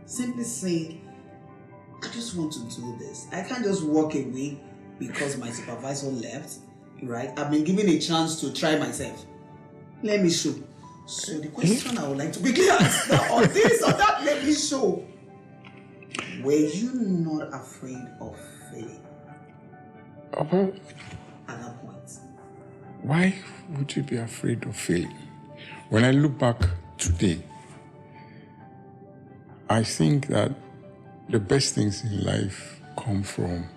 Simply say, I just want to do this. I can't just walk away because my supervisor left, right? I've been given a chance to try myself. Let me show. So the question I would like to quickly ask, or this or that, let me show. Were you not afraid of failing? At that point. Why would you be afraid of failing? When I look back today, I think that the best things in life come from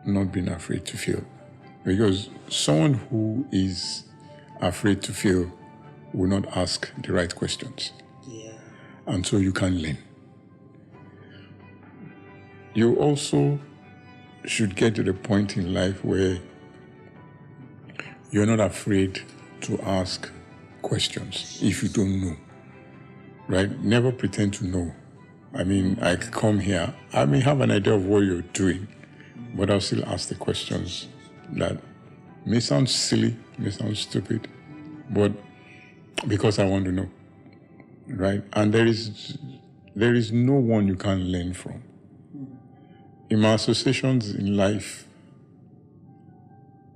not being afraid to fail. Because someone who is afraid to fail will not ask the right questions. Yeah. And so you can learn. You also should get to the point in life where you're not afraid to ask questions if you don't know, right? Never pretend to know. I mean, I come here, I may have an idea of what you're doing, but I'll still ask the questions that may sound silly, may sound stupid, but because I want to know, right? And there is no one you can learn from. In my associations in life,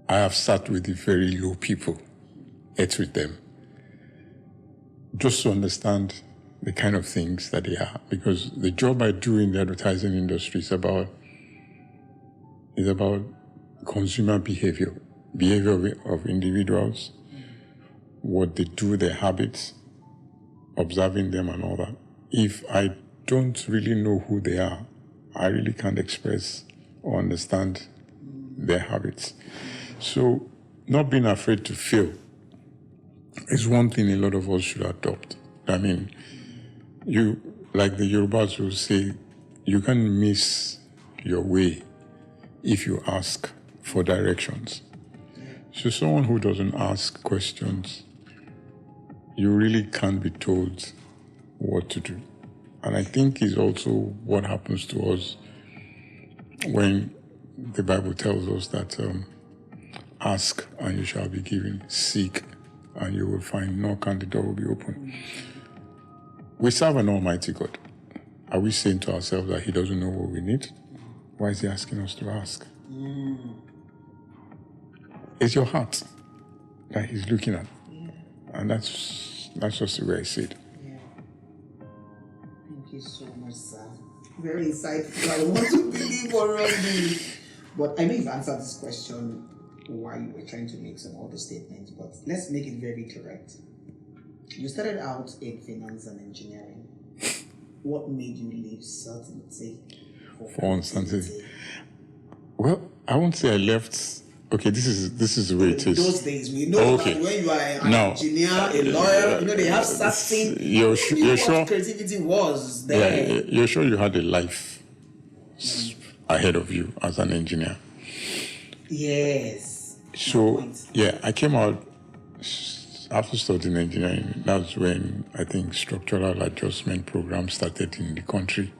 I have sat with the very low people, ate with them, just to understand the kind of things that they are. Because the job I do in the advertising industry is about consumer behavior of individuals, what they do, their habits, observing them and all that. If I don't really know who they are, I really can't express or understand their habits. So not being afraid to fail is one thing a lot of us should adopt. I mean, you, like the Yorubas will say, you can miss your way if you ask for directions. So someone who doesn't ask questions, you really can't be told what to do. And I think is also what happens to us when the Bible tells us that ask and you shall be given, seek and you will find, knock and the door will be open. We serve an almighty God. Are we saying to ourselves that he doesn't know what we need? Why is he asking us to ask? It's your heart that he's looking at. Yeah. And that's just the way I see it. Yeah. Thank you so much, sir. Very insightful. I want to believe already. But I know you've answered this question while you were trying to make some other statements, but let's make it very correct. You started out in finance and engineering. What made you leave certainty for uncertainty? Well, I won't say I left. Okay, this is the way it is. Those days, we know that when you are an engineer, a lawyer, they have certain. You're sure creativity was there. Yeah, you're sure you had a life ahead of you as an engineer. Yes. So yeah, I came out after studying engineering. That's when I think structural adjustment program started in the country.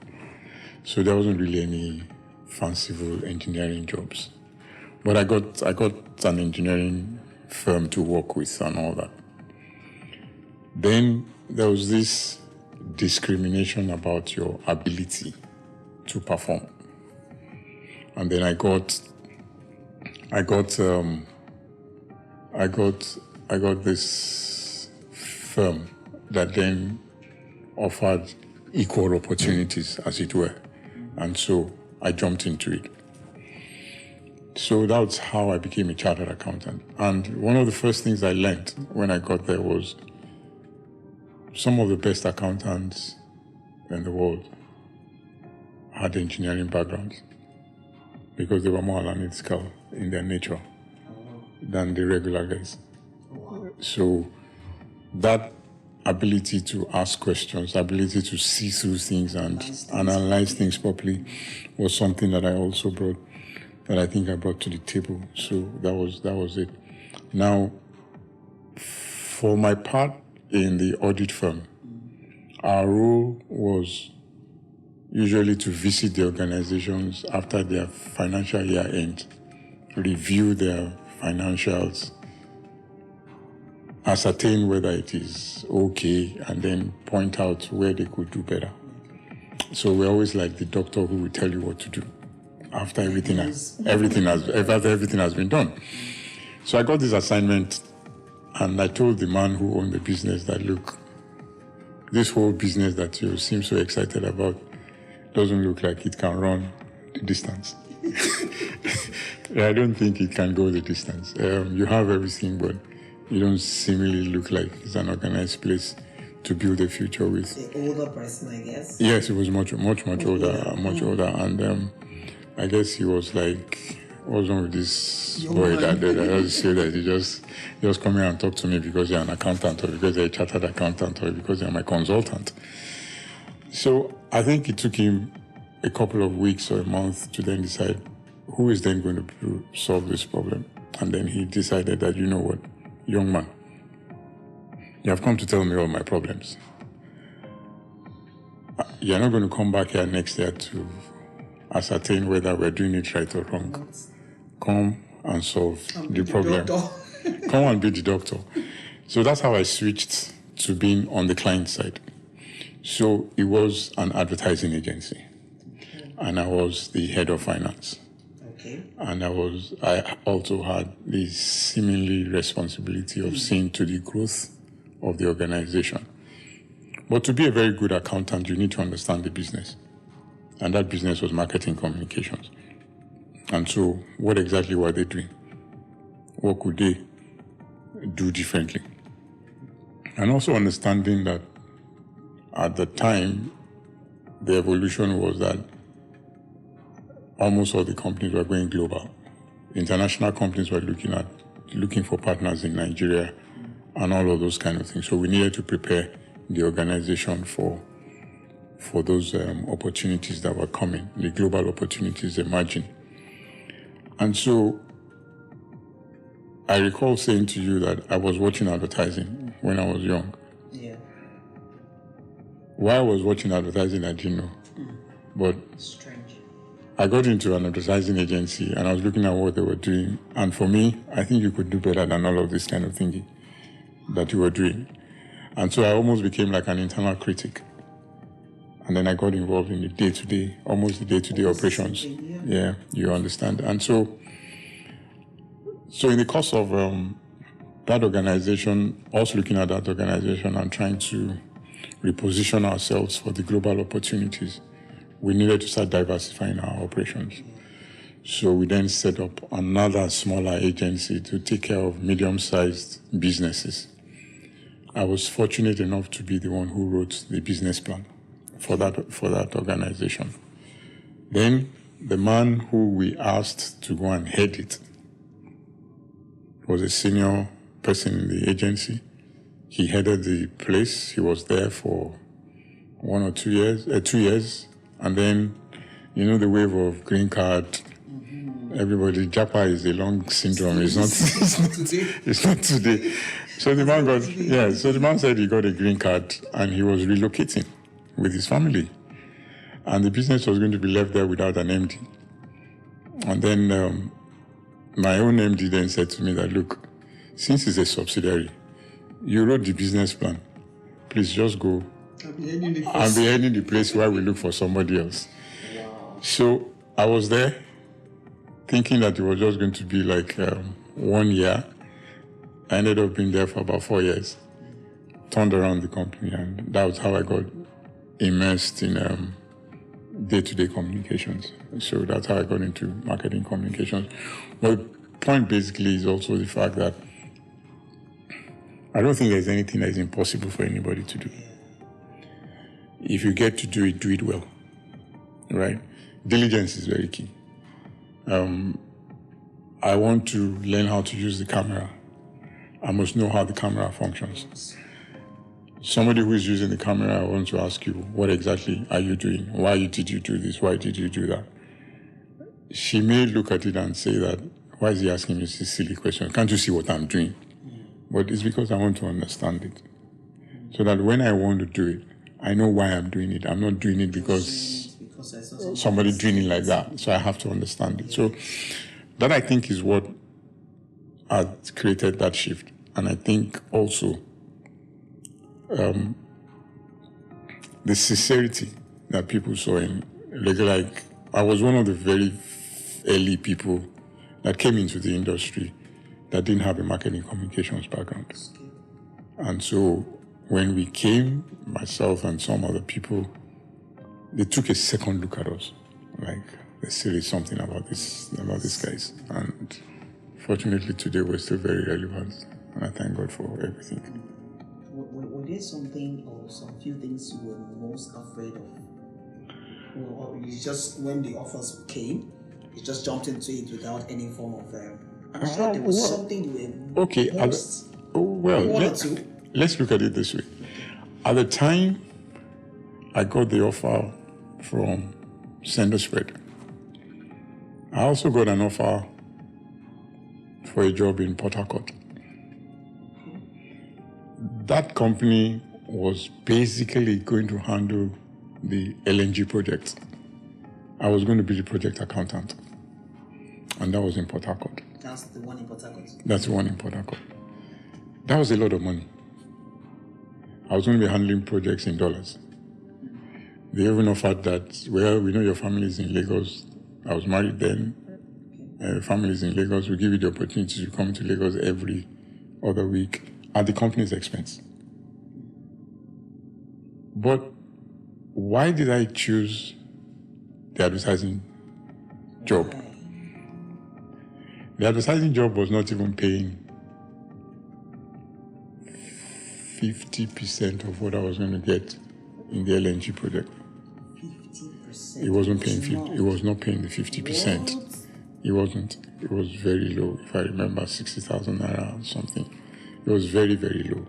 So there wasn't really any fanciful engineering jobs. But I got an engineering firm to work with and all that. Then there was this discrimination about your ability to perform. And then I got this firm that then offered equal opportunities, as it were. And so I jumped into it. So that's how I became a chartered accountant. And one of the first things I learned when I got there was some of the best accountants in the world had engineering backgrounds because they were more analytical in their nature than the regular guys. So that ability to ask questions, ability to see through things and analyze things properly was something that I also brought, that I think I brought to the table. So that was it. Now, for my part in the audit firm, our role was usually to visit the organizations after their financial year end, review their financials, ascertain whether it is okay, and then point out where they could do better So we're always like the doctor who will tell you what to do after everything has been done. So I got this assignment, and I told the man who owned the business that, look, this whole business that you seem so excited about doesn't look like it can run the distance. I don't think it can go the distance. You have everything, but you don't seemingly look like it's an organized place to build a future with. The older person, I guess. Yes, he was much older, and I guess he was like, what's wrong with this boy that I just say that he just come here and talk to me because you're an accountant, or because you're a chartered accountant, or because you're my consultant. So I think it took him a couple of weeks or a month to then decide who is then going to solve this problem. And then he decided that, you know what, young man, you have come to tell me all my problems. You're not going to come back here next year to ascertain whether we're doing it right or wrong. Come and solve the problem. Come and be the doctor. So that's how I switched to being on the client side. So it was an advertising agency, and I was the head of finance. And I also had the seemingly responsibility of seeing to the growth of the organization. But to be a very good accountant, you need to understand the business. And that business was marketing communications. And so what exactly were they doing? What could they do differently? And also understanding that at the time, the evolution was that almost all the companies were going global. International companies were looking for partners in Nigeria and all of those kind of things. So we needed to prepare the organization for those opportunities that were coming, the global opportunities emerging. And so I recall saying to you that I was watching advertising when I was young. Yeah. Why I was watching advertising, I didn't know. But Strange. I got into an advertising agency and I was looking at what they were doing. And for me, I think you could do better than all of this kind of thinking that you were doing. And so I almost became like an internal critic. And then I got involved in the day-to-day operations. Yeah, you understand. And so in the course of that organization, us looking at that organization and trying to reposition ourselves for the global opportunities, we needed to start diversifying our operations. So we then set up another smaller agency to take care of medium-sized businesses. I was fortunate enough to be the one who wrote the business plan for that organization. Then the man who we asked to go and head it was a senior person in the agency. He headed the place. He was there for 1 or 2 years, 2 years. And then, you know, the wave of green card, everybody, Japa is a long syndrome. It's not today. So the man so the man said he got a green card and he was relocating with his family. And the business was going to be left there without an MD. And then my own MD then said to me that, look, since it's a subsidiary, you wrote the business plan. Please just go and be heading the place where we look for somebody else. Wow. So I was there thinking that it was just going to be like 1 year. I ended up being there for about 4 years. Turned around the company, and that was how I got immersed in day-to-day communications. So that's how I got into marketing communications. But the point basically is also the fact that I don't think there's anything that is impossible for anybody to do. If you get to do it well, right? Diligence is very key. I want to learn how to use the camera. I must know how the camera functions. Somebody who is using the camera, I want to ask you, what exactly are you doing? Why did you do this? Why did you do that? She may look at it and say that, why is he asking me this silly question? Can't you see what I'm doing? But it's because I want to understand it. So that when I want to do it, I know why I'm doing it. I'm not doing it because somebody doing it like that. So I have to understand it. So that, I think, is what has created that shift. And I think also the sincerity that people saw in like I was one of the very early people that came into the industry that didn't have a marketing communications background. And so when we came, myself and some other people, they took a second look at us. Like, there's still something about these guys. And fortunately today we're still very relevant. And I thank God for everything. Were there something or some few things you were most afraid of? Or you just, when the offers came, you just jumped into it without any form of... I'm sure there was something you were most... Let's look at it this way. At the time, I got the offer from Sender Spread. I also got an offer for a job in Port Harcourt. That company was basically going to handle the LNG project. I was going to be the project accountant. And that was in Port Harcourt. That's the one in Port Harcourt? That's the one in Port Harcourt. That was a lot of money. I was going to be handling projects in dollars. They even offered that, well, we know your family is in Lagos. I was married then. Family is in Lagos. We give you the opportunity to come to Lagos every other week at the company's expense. But why did I choose the advertising job? The advertising job was not even paying 50% of what I was going to get in the LNG project. 50%? It wasn't paying 50. It was not paying the 50%. What? It wasn't. It was very low. If I remember, 60,000 naira or something. It was very, very low.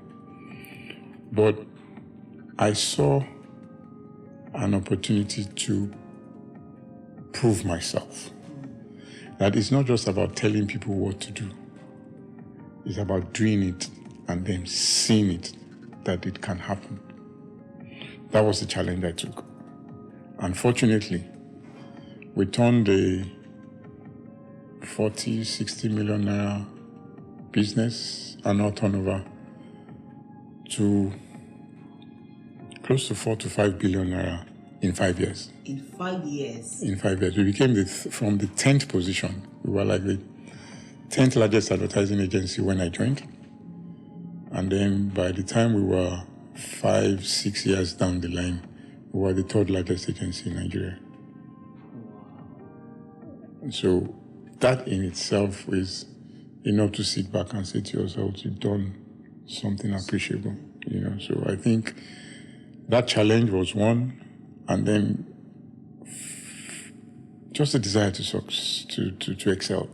But I saw an opportunity to prove myself. That it's not just about telling people what to do. It's about doing it and then seeing it, that it can happen. That was the challenge I took. Unfortunately, we turned a 40, 60 million naira business annual turnover to close to 4 to 5 billion naira in 5 years. In 5 years? In 5 years. We became from the 10th position. We were like the 10th largest advertising agency when I joined. And then by the time we were 5, 6 years down the line, we were the 3rd largest agency in Nigeria. And so that in itself is enough to sit back and say to yourself, you've done something appreciable. So I think that challenge was one, and then just a desire to excel.